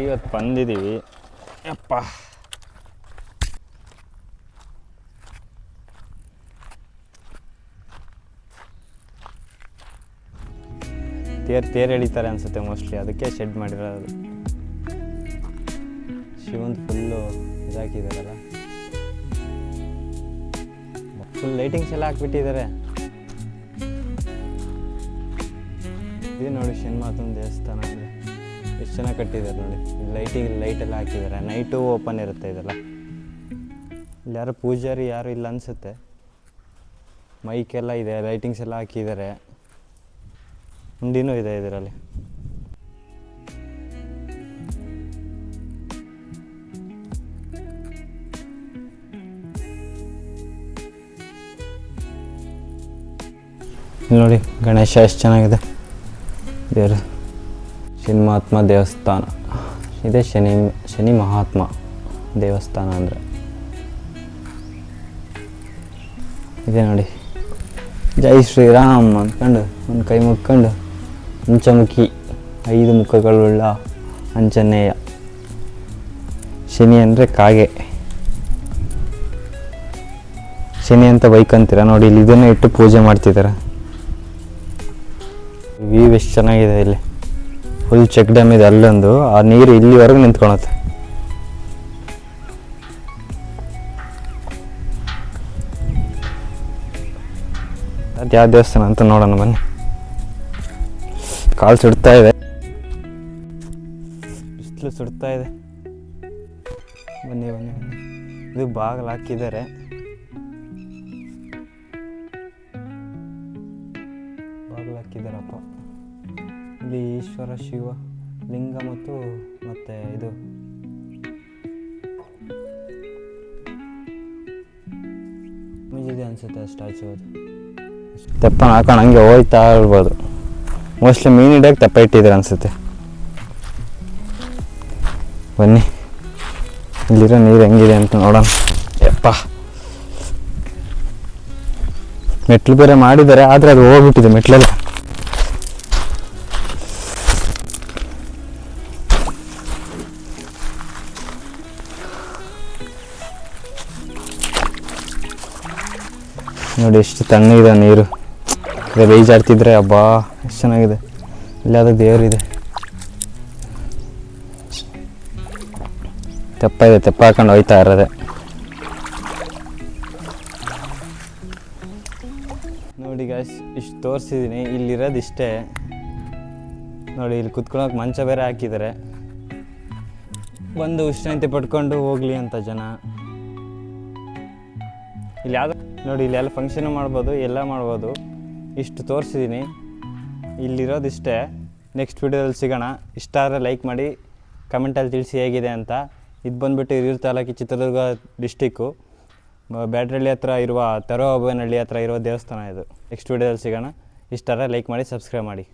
ಇವತ್ತು ಬಂದಿದ್ದೀವಿ. ಯಪ್ಪ, ತೇರು ಎಳಿತಾರೆ ಅನಿಸುತ್ತೆ ಮೋಸ್ಟ್ಲಿ, ಅದಕ್ಕೆ ಶೆಡ್ ಮಾಡಿರೋದು. ಶಿವಂದು ಫುಲ್ಲು ಇದಾಕಿದಾರಲ್ಲ, ಫುಲ್ ಲೈಟಿಂಗ್ಸ್ ಎಲ್ಲ ಹಾಕ್ಬಿಟ್ಟಿದ್ದಾರೆ. ಇದು ನೋಡಿ ಶನಿಮಾತನ ದೇವಸ್ಥಾನ ಅಂದರೆ ಎಷ್ಟು ಚೆನ್ನಾಗಿ ಕಟ್ಟಿದ್ದಾರೆ ನೋಡಿ. ಲೈಟೆಲ್ಲ ಹಾಕಿದ್ದಾರೆ, ನೈಟು ಓಪನ್ ಇರುತ್ತೆ ಇದೆಲ್ಲ. ಇಲ್ಲಿ ಯಾರು ಪೂಜಾರಿ ಯಾರು ಇಲ್ಲ ಅನಿಸುತ್ತೆ. ಮೈಕೆಲ್ಲ ಇದೆ, ಲೈಟಿಂಗ್ಸ್ ಎಲ್ಲ ಹಾಕಿದ್ದಾರೆ, ಹುಂಡಿನೂ ಇದೆ ಇದರಲ್ಲಿ. ನೋಡಿ ಗಣೇಶ ಎಷ್ಟು ಚೆನ್ನಾಗಿದೆ ದೇವರು. ಶನಿಮಹಾತ್ಮ ದೇವಸ್ಥಾನ ಇದೆ, ಶನಿ ಮಹಾತ್ಮ ದೇವಸ್ಥಾನ ಅಂದರೆ ಇದೆ ನೋಡಿ. ಜೈ ಶ್ರೀರಾಮ್ ಅಂದ್ಕೊಂಡು ಒಂದು ಕೈ ಮುಕ್ಕೊಂಡು ಪಂಚಮುಖಿ 5 ಮುಖಗಳುಳ್ಳ ಆಂಜನೇಯ. ಶನಿ ಅಂದರೆ ಕಾಗೆ, ಶನಿ ಅಂತ ಬೈಕಂತೀರ ನೋಡಿ. ಇಲ್ಲಿ ಇದನ್ನು ಇಟ್ಟು ಪೂಜೆ ಮಾಡ್ತಿದ್ದಾರೆ. ವ್ಯೂ ಎಷ್ಟು ಚೆನ್ನಾಗಿದೆ ಇಲ್ಲಿ. ಫುಲ್ ಚೆಕ್ ಡ್ಯಾಮ್ ಇದೆ ಅಲ್ಲೊಂದು, ಆ ನೀರು ಇಲ್ಲಿವರೆಗೂ ನಿಂತ್ಕೊಳತ್ತೆ. ಅದು ಯಾವ ದೇವಸ್ಥಾನ ಅಂತ ನೋಡೋಣ ಬನ್ನಿ. ಕಾಲು ಸುಡ್ತಾ ಇದೆ, ಬಿಸಿಲು ಸುಡ್ತಾ ಇದೆ. ಬನ್ನಿ ಬನ್ನಿ ಬನ್ನಿ. ಇದು ಬಾಗಿಲು ಹಾಕಿದ್ದಾರೆ. ಬಾಗಿಲು ಹಾಕಿದ್ದಾರಪ್ಪ. ಇಲ್ಲಿ ಈಶ್ವರ ಶಿವ ಲಿಂಗ ಮತ್ತು ಇದು ಇದೆ ಅನಿಸುತ್ತೆ ಸ್ಟ್ಯಾಚು. ಅದು ತೆಪ್ಪನ ಹಾಕೊಂಡು ಹಂಗೆ ಹೋಯ್ತಾ ಇರ್ಬೋದು. ಮೋಸ್ಟ್ಲಿ ಮೀನು ಹಿಡಿಯೋಕೆ ತೆಪ್ಪ ಇಟ್ಟಿದ್ದಾರೆ ಅನಿಸುತ್ತೆ. ಬನ್ನಿ ಇಲ್ಲಿರೋ ನೀರು ಹೆಂಗಿದೆ ಅಂತ ನೋಡೋಣ. ಯಪ್ಪ, ಮೆಟ್ಲು ಬೇರೆ ಮಾಡಿದ್ದಾರೆ, ಆದರೆ ಅದು ಹೋಗ್ಬಿಟ್ಟಿದೆ ಮೆಟ್ಲೆಲ್ಲ. ನೋಡಿ ಎಷ್ಟು ತಣ್ಣಗಿದೆ ನೀರು. ಅದೇ ಬೇಜಾಡ್ತಿದ್ರೆ ಹಬ್ಬಾ ಎಷ್ಟು ಚೆನ್ನಾಗಿದೆ. ಇಲ್ಲಾದ ದೇವರಿದೆ, ತೆಪ್ಪ ಇದೆ, ತೆಪ್ಪ ಹಾಕೊಂಡು ಹೋಯ್ತಾ ಇರೋದೆ. ನೋಡಿ ಗಾಯ್ಸ್, ಇಷ್ಟು ತೋರಿಸಿದ್ದೀನಿ. ಇಲ್ಲಿರೋದು ಇಷ್ಟೇ ನೋಡಿ. ಇಲ್ಲಿ ಕುತ್ಕೊಳ್ಳೋಕೆ ಮಂಚ ಬೇರೆ ಹಾಕಿದ್ದಾರೆ. ಬಂದು ವಿಶ್ರಾಂತಿ ಪಡ್ಕೊಂಡು ಹೋಗಲಿ ಅಂತ ಜನ. ಇಲ್ಲಿ ಯಾವ್ದು ನೋಡಿ, ಇಲ್ಲಿ ಎಲ್ಲ ಫಂಕ್ಷನು ಮಾಡ್ಬೋದು, ಎಲ್ಲ ಮಾಡ್ಬೋದು. ಇಷ್ಟು ತೋರಿಸಿದ್ದೀನಿ. ಇಲ್ಲಿರೋದು ಇಷ್ಟೇ. ನೆಕ್ಸ್ಟ್ ವೀಡಿಯೋದಲ್ಲಿ ಸಿಗೋಣ. ಇಷ್ಟ ಆದರೆ ಲೈಕ್ ಮಾಡಿ, ಕಮೆಂಟಲ್ಲಿ ತಿಳಿಸಿ ಹೇಗಿದೆ ಅಂತ. ಇದು ಬಂದುಬಿಟ್ಟು ಹಿರಿಯೂರು ತಾಲೂಕು, ಚಿತ್ರದುರ್ಗ ಡಿಸ್ಟಿಕ್ಕು, ಬ್ಯಾಡ್ರಳ್ಳಿ ಹತ್ರ ಇರುವ ತರೋಬನಹಳ್ಳಿ ಹತ್ರ ಇರುವ ದೇವಸ್ಥಾನ ಇದು. ನೆಕ್ಸ್ಟ್ ವೀಡಿಯೋದಲ್ಲಿ ಸಿಗೋಣ. ಇಷ್ಟ ಆದರೆ ಲೈಕ್ ಮಾಡಿ, ಸಬ್ಸ್ಕ್ರೈಬ್ ಮಾಡಿ.